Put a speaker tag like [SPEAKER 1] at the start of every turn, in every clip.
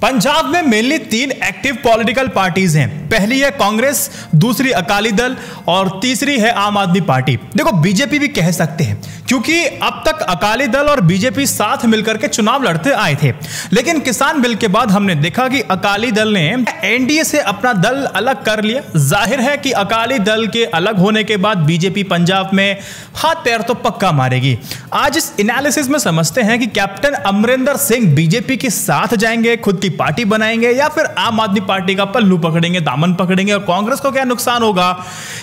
[SPEAKER 1] पंजाब में mainly 3 active political parties हैं। पहली है कांग्रेस, दूसरी अकाली दल और तीसरी है आम आदमी पार्टी। देखो बीजेपी भी कह सकते हैं क्योंकि अब तक अकाली दल और बीजेपी साथ मिलकर के चुनाव लड़ते आए थे, लेकिन किसान बिल के बाद हमने देखा कि अकाली दल ने एनडीए से अपना दल अलग कर लिया। जाहिर है कि अकाली दल के अलग होने के बाद बीजेपी पंजाब में हाथ पैर तो पक्का मारेगी। आज इस एनालिसिस में समझते हैं कि कैप्टन अमरिंदर सिंह बीजेपी के साथ जाएंगे, खुद की पार्टी बनाएंगे, या फिर आम आदमी पार्टी का पल्लू पकड़ेंगे, दामन पकड़ेंगे, और कांग्रेस को क्या नुकसान होगा।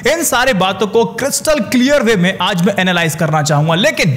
[SPEAKER 1] इन सारी बातों को क्रिस्टल क्लियर वे में आज मैं एनालाइज करना चाहूंगा। लेकिन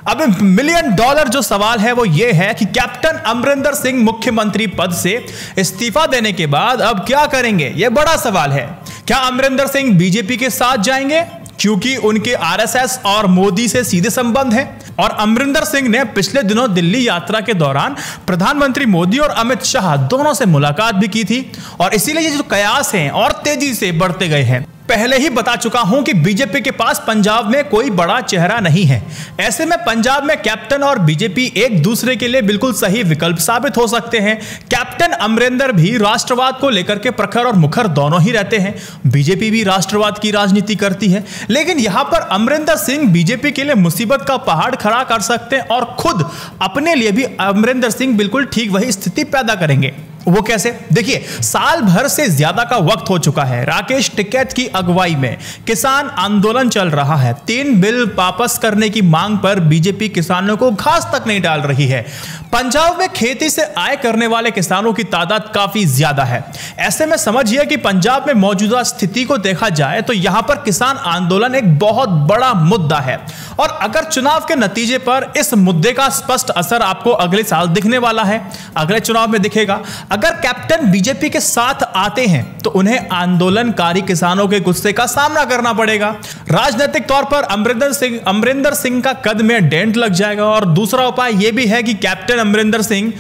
[SPEAKER 1] अब $1 मिलियन जो सवाल है वो ये है कि कैप्टन अमरिंदर सिंह मुख्यमंत्री पद से इस्तीफा देने के बाद अब क्या करेंगे, ये बड़ा सवाल है। क्या अमरिंदर सिंह बीजेपी के साथ जाएंगे क्योंकि उनके आरएसएस और मोदी से सीधे संबंध है, और अमरिंदर सिंह ने पिछले दिनों दिल्ली यात्रा के दौरान प्रधानमंत्री मोदी और अमित शाह दोनों से मुलाकात भी की थी, और इसीलिए ये जो कयास हैं और तेजी से बढ़ते गए हैं। पहले ही बता चुका हूं कि बीजेपी के पास पंजाब में कोई बड़ा चेहरा नहीं है। ऐसे में पंजाब में कैप्टन और बीजेपी एक दूसरे के लिए बिल्कुल सही विकल्प साबित हो सकते हैं। कैप्टन अमरिंदर भी राष्ट्रवाद को लेकर के प्रखर और मुखर दोनों ही रहते हैं। बीजेपी भी राष्ट्रवाद की राजनीति करती है, लेकिन यहां पर अमरिंदर सिंह बीजेपी के लिए मुसीबत का पहाड़ खड़ा कर सकते हैं, और खुद अपने लिए भी अमरिंदर सिंह बिल्कुल ठीक वही स्थिति पैदा करेंगे। वो कैसे? देखिए, साल भर से ज्यादा का वक्त हो चुका है। राकेश टिकैत की अगुवाई में किसान आंदोलन चल रहा है। 3 बिल वापस करने की मांग पर बीजेपी किसानों को घास तक नहीं डाल रही है। पंजाब में खेती से आय करने वाले किसानों की तादाद काफी ज्यादा है। ऐसे में समझिए कि पंजाब में मौजूदा स्थिति को देखा जाए तो यहां पर किसान आंदोलन एक बहुत बड़ा मुद्दा है, और अगर चुनाव के नतीजे पर इस मुद्दे का स्पष्ट असर आपको अगले साल दिखने वाला है, अगले चुनाव में दिखेगा। अगर कैप्टन बीजेपी के साथ आते हैं तो उन्हें आंदोलनकारी किसानों के गुस्से का सामना करना पड़ेगा। राजनीतिक तौर पर अमरिंदर सिंह का कद में डेंट लग जाएगा, और दूसरा उपाय यह भी है कि कैप्टन अमरिंदर सिंह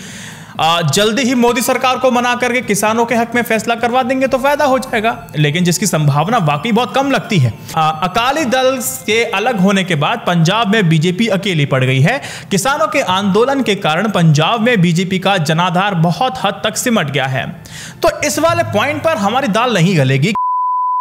[SPEAKER 1] जल्दी ही मोदी सरकार को मना करके किसानों के हक में फैसला करवा देंगे तो फायदा हो जाएगा, लेकिन जिसकी संभावना वाकई बहुत कम लगती है। अकाली दल के अलग होने के बाद पंजाब में बीजेपी अकेली पड़ गई है। किसानों के आंदोलन के कारण पंजाब में बीजेपी का जनाधार बहुत हद तक सिमट गया है, तो इस वाले पॉइंट पर हमारी दाल नहीं गलेगी।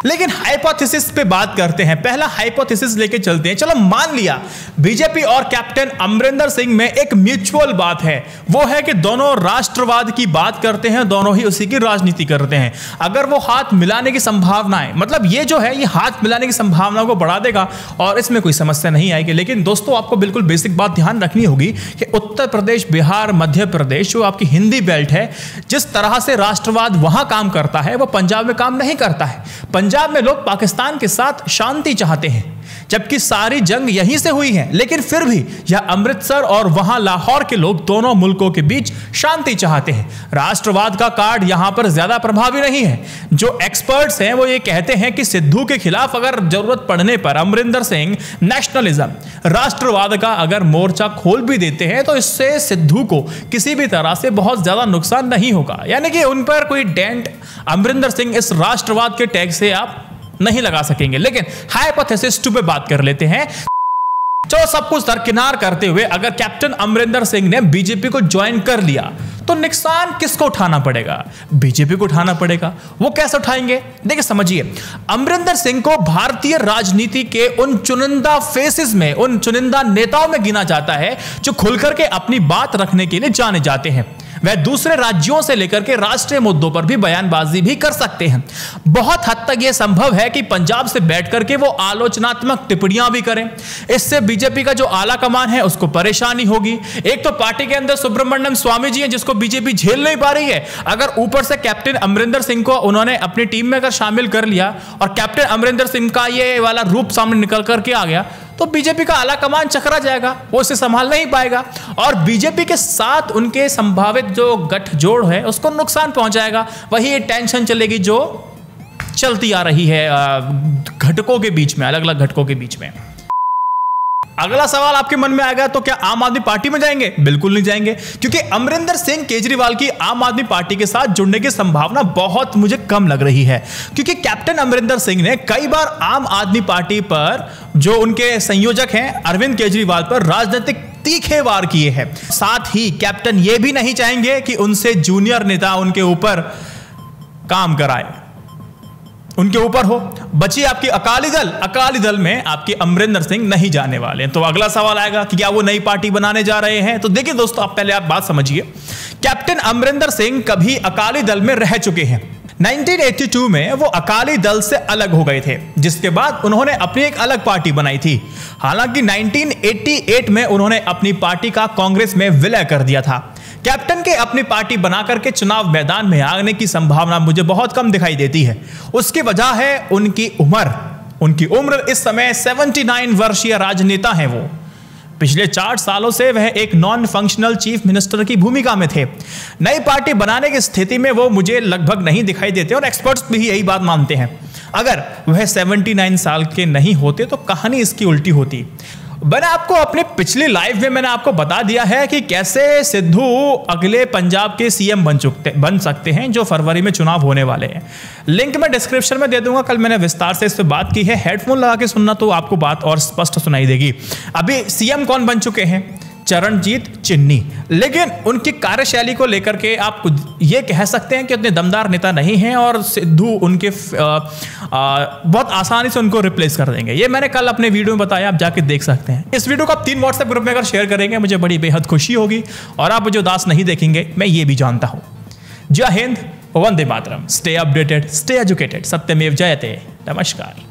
[SPEAKER 1] लेकिन हाइपोथेसिस पे बात करते हैं। पहला हाइपोथेसिस लेके चलते हैं। चलो मान लिया बीजेपी और कैप्टन अमरिंदर सिंह में एक म्यूचुअल बात है, वो है कि दोनों राष्ट्रवाद की बात करते हैं, दोनों ही उसी की राजनीति करते हैं। अगर वो हाथ मिलाने की संभावनाएं, मतलब ये जो है ये हाथ मिलाने की संभावनाओं को बढ़ा देगा और इसमें कोई समस्या नहीं आएगी। लेकिन दोस्तों, आपको बिल्कुल बेसिक बात ध्यान रखनी होगी कि उत्तर प्रदेश, बिहार, मध्य प्रदेश जो आपकी हिंदी बेल्ट है, जिस तरह से राष्ट्रवाद वहां काम करता है वो पंजाब में काम नहीं करता है। पंजाब में लोग पाकिस्तान के साथ शांति चाहते हैं, जबकि सारी जंग यहीं से हुई है, लेकिन फिर भी यह अमृतसर और वहां लाहौर के लोग दोनों मुल्कों के बीच शांति चाहते हैं। राष्ट्रवाद का कार्ड यहां पर ज्यादा प्रभावी नहीं है। जो एक्सपर्ट्स हैं वो ये कहते हैं कि सिद्धू के खिलाफ अगर जरूरत पड़ने पर अमरिंदर सिंह नेशनलिज्म, राष्ट्रवाद का अगर मोर्चा खोल भी देते हैं तो इससे सिद्धू को किसी भी तरह से बहुत ज्यादा नुकसान नहीं होगा, यानी कि उन पर कोई डेंट अमरिंदर सिंह इस राष्ट्रवाद के टैग से आप नहीं लगा सकेंगे। लेकिन हाइपोथेसिस 2 पे बात कर लेते हैं। चलो सब कुछ दरकिनार करते हुए, अगर कैप्टन अमरिंदर सिंह ने बीजेपी को ज्वाइन कर लिया तो नुकसान किसको उठाना पड़ेगा? बीजेपी को उठाना पड़ेगा। वो कैसे उठाएंगे? देखिए समझिए, अमरिंदर सिंह को भारतीय राजनीति के उन चुनिंदा फेसेस में, उन चुनिंदा नेताओं में गिना जाता है जो खुलकर के अपनी बात रखने के लिए जाने जाते हैं। वह दूसरे राज्यों से लेकर के राष्ट्रीय मुद्दों पर भी बयानबाजी भी कर सकते हैं। बहुत हद तक यह संभव है कि पंजाब से बैठकर के वो आलोचनात्मक टिप्पणियां भी करें। इससे बीजेपी का जो आला कमान है उसको परेशानी होगी। एक तो पार्टी के अंदर सुब्रमण्यम स्वामी जी हैं जिसको बीजेपी झेल नहीं पा रही है, अगर ऊपर से कैप्टन अमरिंदर सिंह को उन्होंने अपनी टीम में अगर शामिल कर लिया और कैप्टन अमरिंदर सिंह का ये वाला रूप सामने निकल करके आ गया तो बीजेपी का आला कमान चकरा जाएगा, वो इसे संभाल नहीं पाएगा, और बीजेपी के साथ उनके संभावित जो गठजोड़ है उसको नुकसान पहुंचाएगा। वही टेंशन चलेगी जो चलती आ रही है घटकों के बीच में, अलग अलग घटकों के बीच में। अगला सवाल आपके मन में आएगा, तो क्या आम आदमी पार्टी में जाएंगे? बिल्कुल नहीं जाएंगे, क्योंकि अमरिंदर सिंह केजरीवाल की आम आदमी पार्टी के साथ जुड़ने की संभावना बहुत मुझे कम लग रही है, क्योंकि कैप्टन अमरिंदर सिंह ने कई बार आम आदमी पार्टी पर, जो उनके संयोजक हैं अरविंद केजरीवाल पर, राजनीतिक तीखे वार किए हैं। साथ ही कैप्टन ये भी नहीं चाहेंगे कि उनसे जूनियर नेता उनके ऊपर काम कराए, उनके ऊपर हो। बची आपकी अकाली दल में आपके अमरिंदर सिंह नहीं जाने वाले हैं। तो अगला सवाल आएगा कि क्या वो नई पार्टी बनाने जा रहे हैं? तो देखिए दोस्तों, आप पहले बात समझिए। कैप्टन अमरिंदर सिंह कभी अकाली दल में रह चुके हैं। 1982 में वो अकाली दल से अलग हो गए थे, जिसके बाद उन्होंने अपनी एक अलग पार्टी बनाई थी। हालांकि 1988 में उन्होंने अपनी पार्टी का कांग्रेस में विलय कर दिया था। कैप्टन के अपनी पार्टी बनाकर के चुनाव मैदान में आने की संभावना मुझे बहुत कम दिखाई देती है। उसकी वजह है उनकी उम्र इस समय 79 वर्षीय राजनेता हैं वो। पिछले 4 सालों से वह एक नॉन फंक्शनल चीफ मिनिस्टर की भूमिका में थे। नई पार्टी बनाने की स्थिति में वो मुझे लगभग नहीं दिखाई देते और एक्सपर्ट्स भी यही बात मानते हैं। अगर वह 79 साल के नहीं होते तो कहानी इसकी उल्टी होती। मैंने आपको अपने पिछली लाइव में मैंने आपको बता दिया है कि कैसे सिद्धू अगले पंजाब के सीएम बन सकते हैं, जो फरवरी में चुनाव होने वाले हैं। लिंक मैं डिस्क्रिप्शन में दे दूंगा। कल मैंने विस्तार से इस पर बात की है। हेडफोन लगा के सुनना तो आपको बात और स्पष्ट सुनाई देगी। अभी सीएम कौन बन चुके हैं? चरणजीत चिन्नी। लेकिन उनकी कार्यशैली को लेकर के आप ये कह सकते हैं कि उतने दमदार नेता नहीं हैं और सिद्धू उनके बहुत आसानी से उनको रिप्लेस कर देंगे। ये मैंने कल अपने वीडियो में बताया, आप जाके देख सकते हैं। इस वीडियो को आप 3 व्हाट्सएप ग्रुप में अगर शेयर करेंगे मुझे बड़ी बेहद खुशी होगी और आप मुझे उदास नहीं देखेंगे, मैं ये भी जानता हूं। जय Hind, Vande Mataram. Stay updated, stay educated, सत्यमेव जयते। नमस्कार।